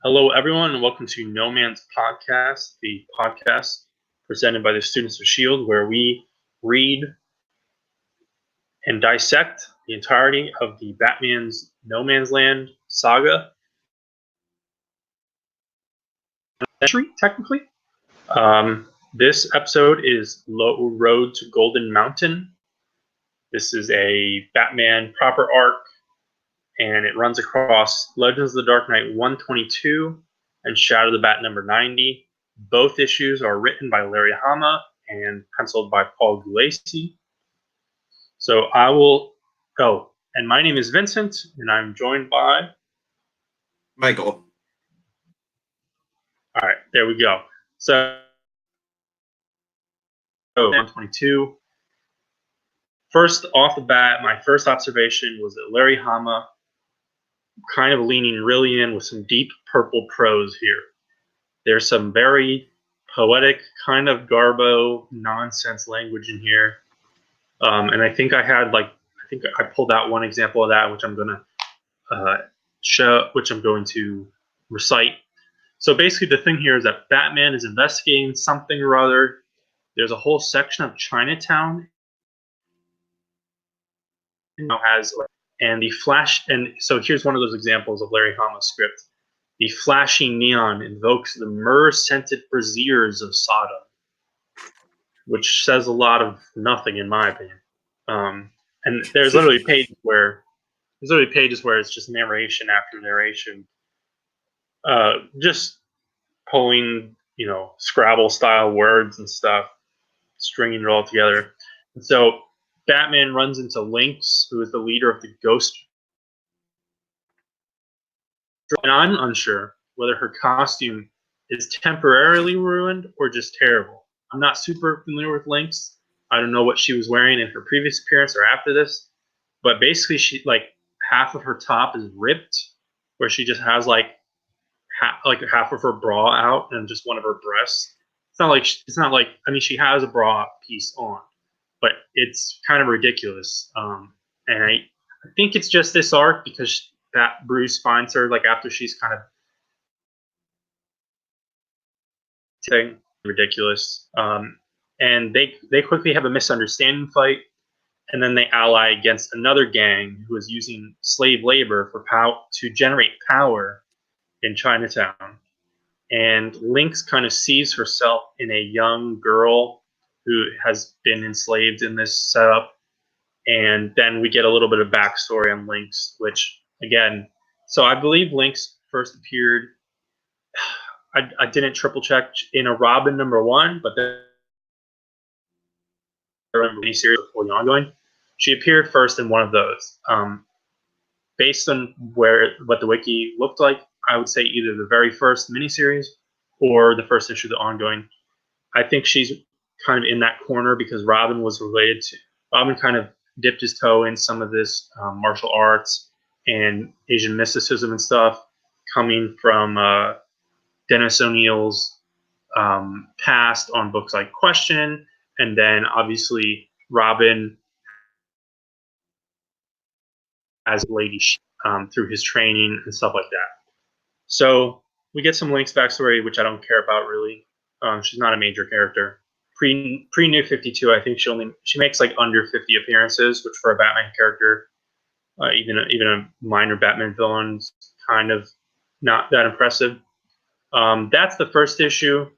Hello, everyone, and welcome to No Man's Podcast, the podcast presented by the students of S.H.I.E.L.D, where we read and dissect the entirety of the Batman's No Man's Land saga. Technically. This episode is Low Road to Golden Mountain. This is a Batman proper arc, and it runs across Legends of the Dark Knight 122 and Shadow of the Bat number 90. Both issues are written by Larry Hama and penciled by Paul Gulacy. So I will go. And my name is Vincent, and I'm joined by Michael. All right, there we go. So 122. First off the bat, my first observation was that Larry Hama kind of leaning really in with some deep purple prose here. There's some very poetic kind of garbo nonsense language in here. And I think I pulled out one example of that, which I'm going to recite. So basically the thing here is that Batman is investigating something or other. There's a whole section of Chinatown so here's one of those examples of Larry Hama's script. The flashing neon invokes the myrrh-scented braziers of Sodom, which says a lot of nothing in my opinion. And there's literally pages where it's just narration after narration, just pulling Scrabble style words and stuff, stringing it all together. And so Batman runs into Lynx, who is the leader of the Ghost. And I'm unsure whether her costume is temporarily ruined or just terrible. I'm not super familiar with Lynx. I don't know what she was wearing in her previous appearance or after this, but basically she half of her top is ripped, where she just has half of her bra out and just one of her breasts. It's not like I mean she has a bra piece on, but it's kind of ridiculous. And I think it's just this arc because that Bruce finds her after she's kind of thing ridiculous. And they quickly have a misunderstanding fight, and then they ally against another gang who is using slave labor to generate power in Chinatown. And Lynx kind of sees herself in a young girl who has been enslaved in this setup. And then we get a little bit of backstory on Lynx, which again, so I believe Lynx first appeared. I didn't triple check in a Robin #1, but then miniseries before the ongoing, she appeared first in one of those. Based on what the wiki looked like, I would say either the very first miniseries or the first issue of the ongoing. I think she's kind of in that corner because Robin kind of dipped his toe in some of this martial arts and Asian mysticism and stuff coming from Dennis O'Neill's past on books like Question, and then obviously Robin as Lady through his training and stuff like that. So we get some Lynx backstory, which I don't care about really. She's not a major character. Pre New 52, I think she makes under 50 appearances, which for a Batman character, even a minor Batman villain, kind of not that impressive. That's the first issue.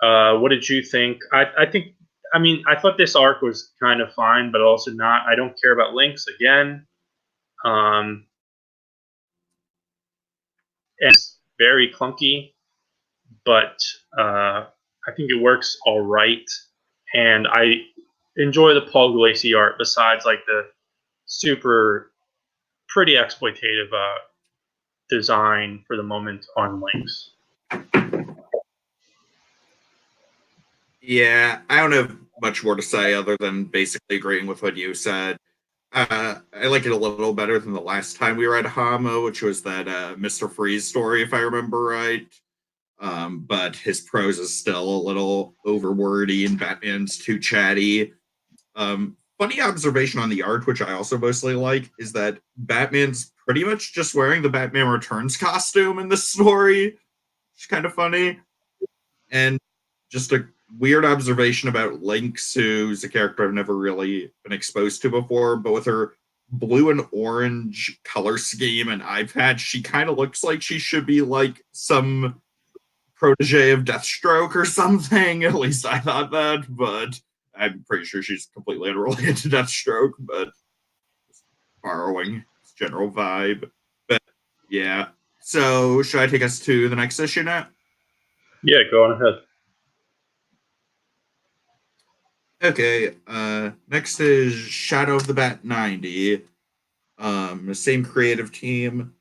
What did you think? I thought this arc was kind of fine, but also not. I don't care about Lynx again. It's very clunky, but I think it works all right. And I enjoy the Paul Gulacy art besides the super pretty exploitative design for the moment on Lynx. Yeah, I don't have much more to say other than basically agreeing with what you said. I like it a little better than the last time we read Hama, which was that Mr. Freeze story, if I remember right. But his prose is still a little overwordy and Batman's too chatty. funny observation on the art, which I also mostly like, is that Batman's pretty much just wearing the Batman Returns costume in this story. It's kind of funny. And just a weird observation about Lynx, who's a character I've never really been exposed to before, but with her blue and orange color scheme and eye patch, she kind of looks like she should be like some protege of Deathstroke or something. At least I thought that, but I'm pretty sure she's completely unrelated to Deathstroke, but borrowing its general vibe. But yeah. So should I take us to the next issue now? Yeah, go on ahead. Okay, next is Shadow of the Bat 90. The same creative team.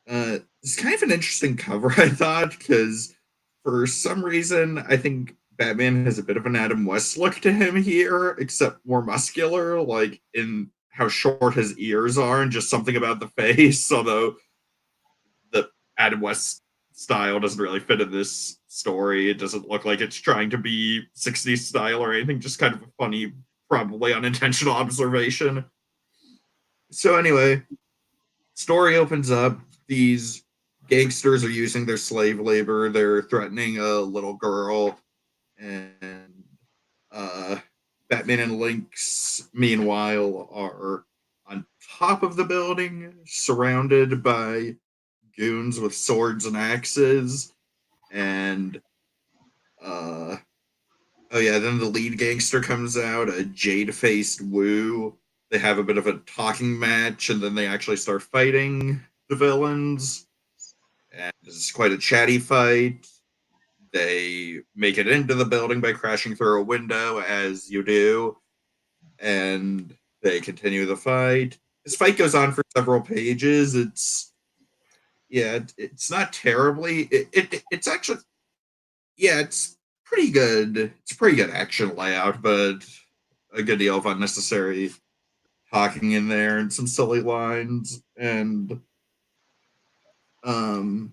It's kind of an interesting cover, I thought, because for some reason, I think Batman has a bit of an Adam West look to him here, except more muscular, like in how short his ears are, and just something about the face. Although the Adam West style doesn't really fit in this story. It doesn't look like it's trying to be 60s style or anything, just kind of a funny, probably unintentional observation. So, anyway, story opens up. These gangsters are using their slave labor. They're threatening a little girl, and uh, Batman and Lynx, meanwhile, are on top of the building, surrounded by goons with swords and axes. And uh, oh yeah, then the lead gangster comes out, a jade-faced Woo. They have a bit of a talking match, and then they actually start fighting the villains. And it's quite a chatty fight. They make it into the building by crashing through a window, as you do, and they continue the fight. This fight goes on for several pages. It's not terribly. It's actually, yeah, it's pretty good. It's a pretty good action layout, but a good deal of unnecessary talking in there and some silly lines. And um,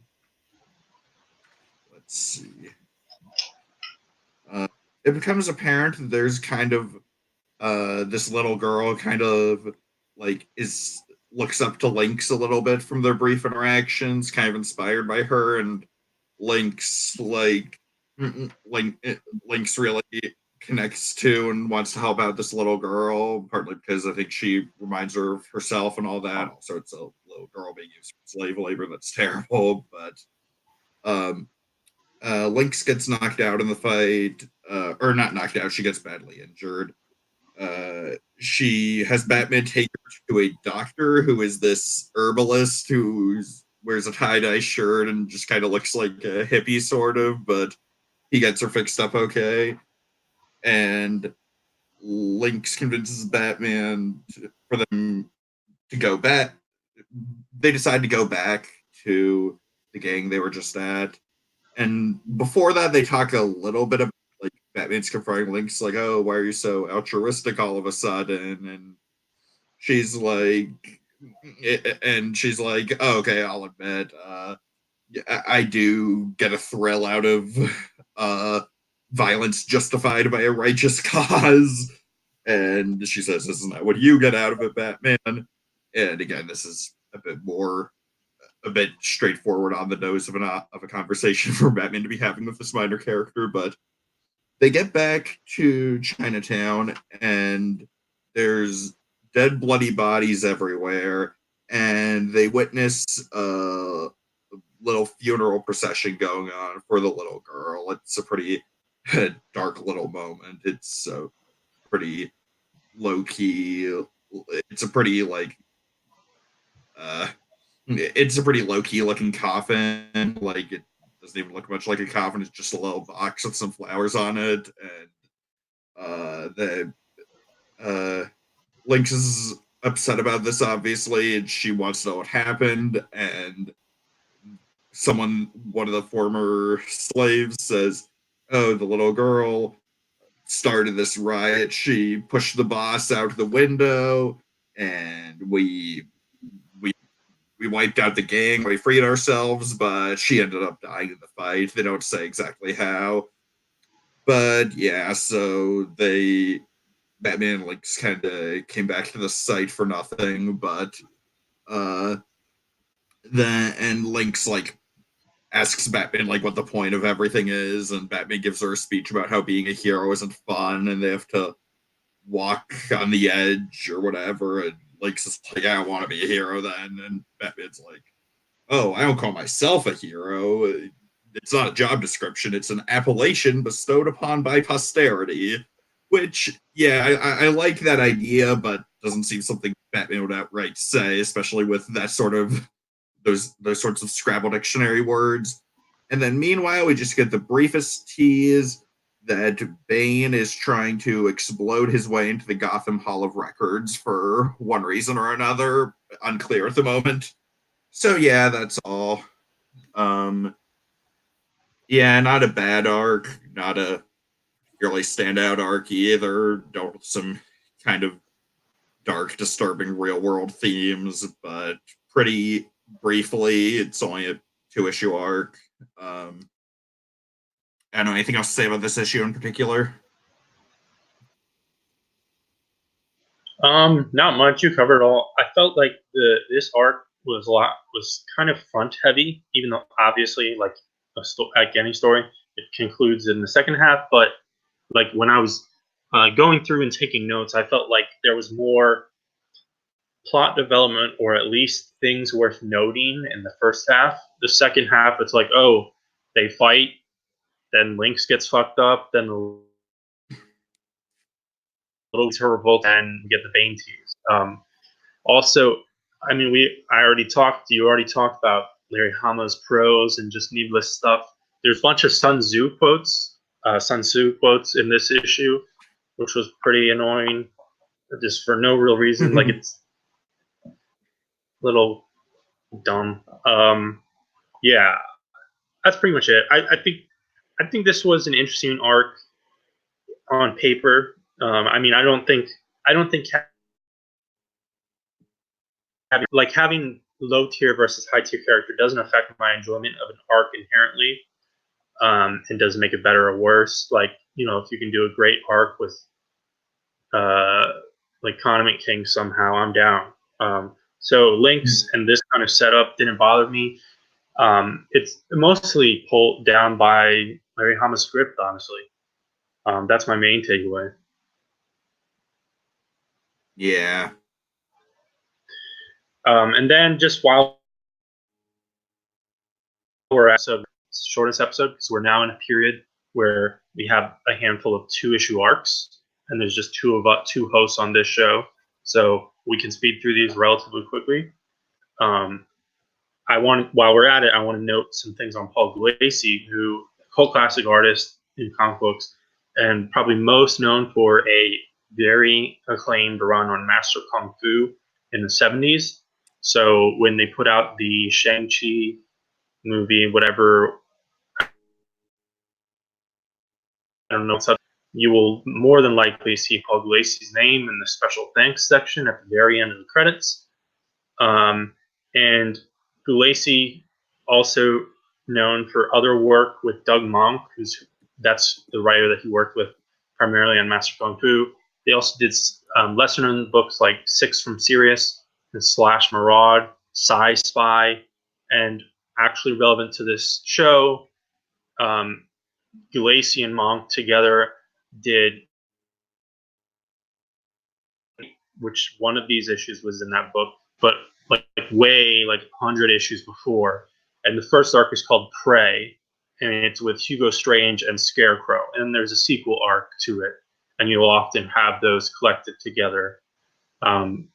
let's see. Uh, it becomes apparent that there's kind of this little girl kind of like is looks up to Lynx a little bit from their brief interactions, kind of inspired by her, and Lynx Lynx really connects to and wants to help out this little girl, partly because I think she reminds her of herself and all that. Also, it's a little girl being used for slave labor that's terrible, but um, Lynx gets knocked out in the fight, or not knocked out, she gets badly injured. She has Batman take her to a doctor who is this herbalist who wears a tie-dye shirt and just kind of looks like a hippie sort of, but he gets her fixed up okay. And Lynx convinces Batman for them to go back. They decide to go back to the gang they were just at. And before that, they talk a little bit about like Batman's confronting Lynx, like, "Oh, why are you so altruistic all of a sudden?" And she's like, "Oh, okay, I'll admit, I do get a thrill out of uh, violence justified by a righteous cause." And she says, "Isn't that what you get out of it, Batman?" And again, this is a bit straightforward on the nose of a conversation for Batman to be having with this minor character, but they get back to Chinatown and there's dead, bloody bodies everywhere, and they witness a little funeral procession going on for the little girl. It's a pretty dark little moment. It's pretty low key. It's a pretty like uh, it's a pretty low key looking coffin. Like it doesn't even look much like a coffin. It's just a little box with some flowers on it, and the uh, Lynx is upset about this. Obviously, and she wants to know what happened. And one of the former slaves, says, "Oh, the little girl started this riot. She pushed the boss out the window, and we we wiped out the gang, we freed ourselves, but she ended up dying in the fight." They don't say exactly how. But yeah, so Batman like kind of came back to the site for nothing, but uh then and Link's like asks Batman like what the point of everything is, and Batman gives her a speech about how being a hero isn't fun, and they have to walk on the edge or whatever. And Link's just like, I want to be a hero then, and Batman's like, oh, I don't call myself a hero. It's not a job description. It's an appellation bestowed upon by posterity. Which, yeah, I like that idea, but doesn't seem something Batman would outright say, especially with that sort of those sorts of Scrabble dictionary words. And then meanwhile, we just get the briefest tease that Bane is trying to explode his way into the Gotham Hall of Records for one reason or another, unclear at the moment. So yeah, that's all. Um, yeah, not a bad arc, not a really standout arc either. Don't some kind of dark, disturbing real world themes, but pretty briefly, it's only a 2 issue arc. I don't know anything else to say about this issue in particular. Not much. You covered all. I felt like this arc was kind of front heavy, even though obviously like any story, it concludes in the second half. But like when I was going through and taking notes, I felt like there was more plot development, or at least things worth noting in the first half. The second half, it's like, oh, they fight, then Lynx gets fucked up, then the little her revolt, and we get the Bane tease. Also, I mean, you already talked about Larry Hama's prose and just needless stuff. There's a bunch of Sun Tzu quotes in this issue, which was pretty annoying, just for no real reason. Like it's a little dumb. Yeah, that's pretty much it. I think this was an interesting arc on paper. I mean, I don't think having low tier versus high tier character doesn't affect my enjoyment of an arc inherently, and doesn't make it better or worse. Like, you know, if you can do a great arc with uh, like Condiment King somehow, I'm down. So links and this kind of setup didn't bother me. It's mostly pulled down by Larry Hama's script, honestly. That's my main takeaway. Yeah. And then just while we're at the shortest episode, because we're now in a period where we have a handful of 2 issue arcs, and there's just two hosts on this show, so we can speed through these relatively quickly. Um, while we're at it, I want to note some things on Paul Gulacy, who cult classic artist in comic books, and probably most known for a very acclaimed run on Master Kung Fu in the 70s. So when they put out the Shang-Chi movie, whatever, I don't know, you will more than likely see Paul Gulacy's name in the special thanks section at the very end of the credits. And Gulacy, also known for other work with Doug Monk, that's the writer that he worked with primarily on Master Kung Fu. They also did lesser known books like Six from Sirius and Slash Maraud, Psy Spy, and actually relevant to this show, um, Gulacy and Monk together did, which one of these issues was in that book, but like way like 100 issues before. And the first arc is called Prey, and it's with Hugo Strange and Scarecrow. And there's a sequel arc to it, and you'll often have those collected together. Um,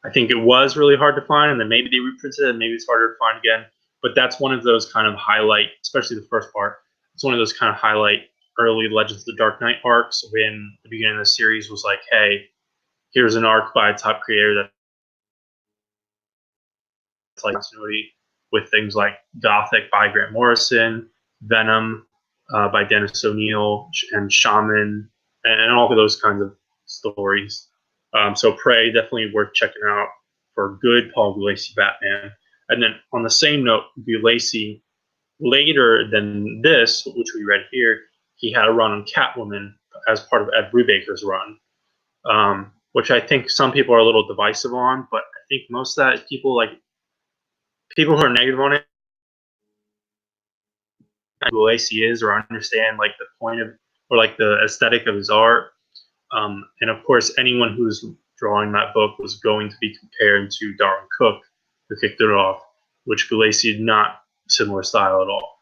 I think it was really hard to find, and then maybe they reprinted it, and maybe it's harder to find again. But that's one of those kind of highlight, especially the first part. It's one of those kind of highlight early Legends of the Dark Knight arcs when the beginning of the series was like, hey, here's an arc by a top creator that's like continuity with things like Gothic by Grant Morrison, Venom by Dennis O'Neil, and Shaman, and all of those kinds of stories. So Prey, definitely worth checking out for good Paul Gulacy Batman. And then on the same note, Gulacy, later than this, which we read here, he had a run on Catwoman as part of Ed Brubaker's run. which I think some people are a little divisive on. But I think most of that people who are negative on it, who Lacey is or understand like the point of or like the aesthetic of his art. And of course, anyone who's drawing that book was going to be compared to Darwin Cook, who kicked it off, which Gulacy did not similar style at all.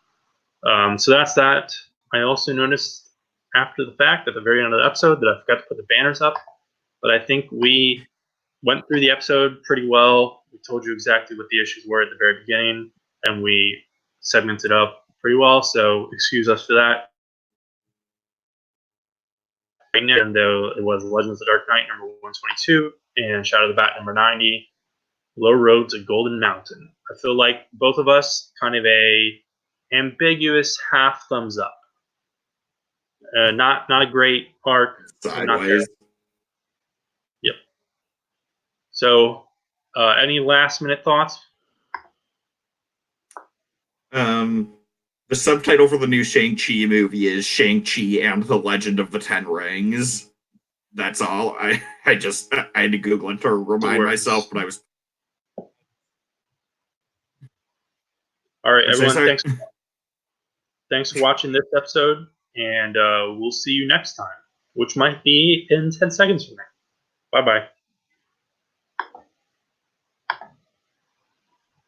So that's that. I also noticed after the fact at the very end of the episode that I forgot to put the banners up, but I think we went through the episode pretty well. We told you exactly what the issues were at the very beginning, and we segmented up pretty well. So excuse us for that. And though it was Legends of the Dark Knight number 122 and Shadow of the Bat number 90, Low Road to Golden Mountain. I feel like both of us kind of a ambiguous half thumbs up. Not a great arc, but not Sideways. terrible. Yep. So, any last minute thoughts? The subtitle for the new Shang-Chi movie is Shang-Chi and the Legend of the Ten Rings. That's all. I had to Google it to remind myself, but I was. All right, everyone. Thanks for watching this episode, and we'll see you next time, which might be in 10 seconds from now. Bye bye.